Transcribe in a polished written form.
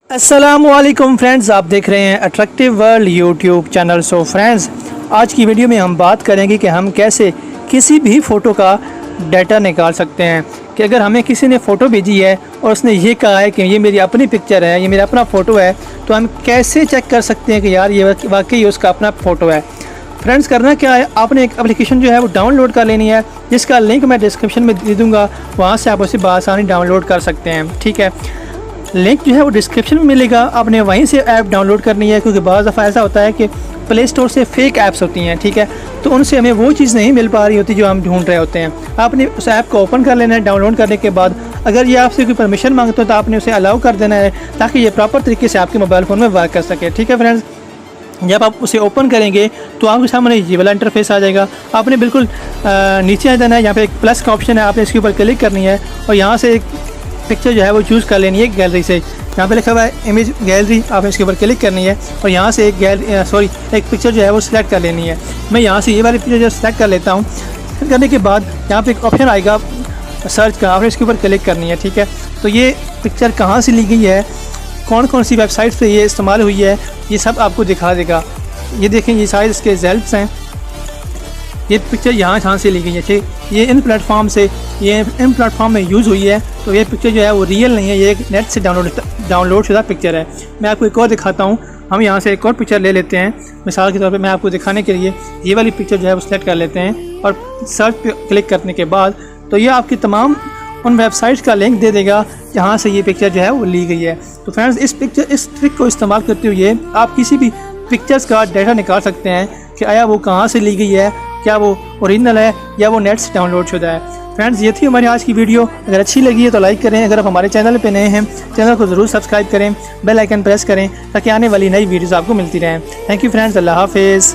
अस्सलामुअलैकुम फ्रेंड्स, आप देख रहे हैं attractive world YouTube channel. So friends, आज की वीडियो में हम बात करेंगे कि हम कैसे किसी भी फ़ोटो का डाटा निकाल सकते हैं। कि अगर हमें किसी ने फ़ोटो भेजी है और उसने ये कहा है कि ये मेरी अपनी पिक्चर है, ये मेरा अपना फ़ोटो है, तो हम कैसे चेक कर सकते हैं कि यार ये वाकई उसका अपना फ़ोटो है। फ्रेंड्स, करना क्या है, आपने एक एप्लीकेशन जो है वो डाउनलोड कर लेनी है, जिसका लिंक मैं डिस्क्रिप्शन में दे दूँगा। वहाँ से आप उसे बआसानी डाउनलोड कर सकते हैं। ठीक है, लिंक जो है वो डिस्क्रिप्शन में मिलेगा। आपने वहीं से ऐप डाउनलोड करनी है, क्योंकि बहुत दफ़ा ऐसा होता है कि प्ले स्टोर से फेक ऐप्स होती हैं। ठीक है, तो उनसे हमें वो चीज़ नहीं मिल पा रही होती जो हम ढूंढ रहे होते हैं। आपने उस ऐप को ओपन कर लेना है। डाउनलोड करने के बाद अगर ये आपसे कोई परमिशन मांगते हो तो आपने उसे अलाउ कर देना है, ताकि ये प्रॉपर तरीके से आपके मोबाइल फ़ोन में वर्क कर सके। ठीक है फ्रेंड्स, जब आप उसे ओपन करेंगे तो आपके सामने ये वाला इंटरफेस आ जाएगा। आपने बिल्कुल नीचे आ जाना है, यहाँ पे एक प्लस का ऑप्शन है, आपने इसके ऊपर क्लिक करनी है और यहाँ से एक पिक्चर जो है वो चूज़ कर लेनी है गैलरी से। यहाँ पे लिखा हुआ है इमेज गैलरी, आपने इसके ऊपर क्लिक करनी है और यहाँ से एक पिक्चर जो है वो सिलेक्ट कर लेनी है। मैं यहाँ से ये वाली पिक्चर जो सेलेक्ट कर लेता हूँ। करने के बाद यहाँ पे एक ऑप्शन आएगा सर्च का, आपने इसके ऊपर क्लिक करनी है। ठीक है, तो ये पिक्चर कहाँ से ली गई है, कौन कौन सी वेबसाइट पे ये इस्तेमाल हुई है, ये सब आपको दिखा देगा। ये देखें, ये सारे इसके रिजल्ट्स हैं। ये पिक्चर यहाँ से ली गई है। ठीक, ये इन प्लेटफॉर्म में यूज़ हुई है, तो ये पिक्चर जो है वो रियल नहीं है, ये एक नेट से डाउनलोड शुदा पिक्चर है। मैं आपको एक और दिखाता हूँ। हम यहाँ से एक और पिक्चर ले लेते हैं। मिसाल के तौर पे मैं आपको दिखाने के लिए ये वाली पिक्चर जो है वो सेलेक्ट कर लेते हैं और सर्च पे क्लिक करने के बाद तो ये आपकी तमाम उन वेबसाइट्स का लिंक दे देगा जहाँ से ये पिक्चर जो है वो ली गई है। तो फ्रेंड्स, इस ट्रिक को इस्तेमाल करते हुए आप किसी भी पिक्चर्स का डाटा निकाल सकते हैं कि आया वो कहाँ से ली गई है, क्या वो ओरिजिनल है या वो नेट से डाउनलोड शुदा है। फ्रेंड्स, ये थी हमारी आज की वीडियो। अगर अच्छी लगी है तो लाइक करें। अगर आप हमारे चैनल पे नए हैं, चैनल को ज़रूर सब्सक्राइब करें, बेल आइकन प्रेस करें, ताकि आने वाली नई वीडियोज़ आपको मिलती रहें। थैंक यू फ्रेंड्स, अल्लाह हाफिज़।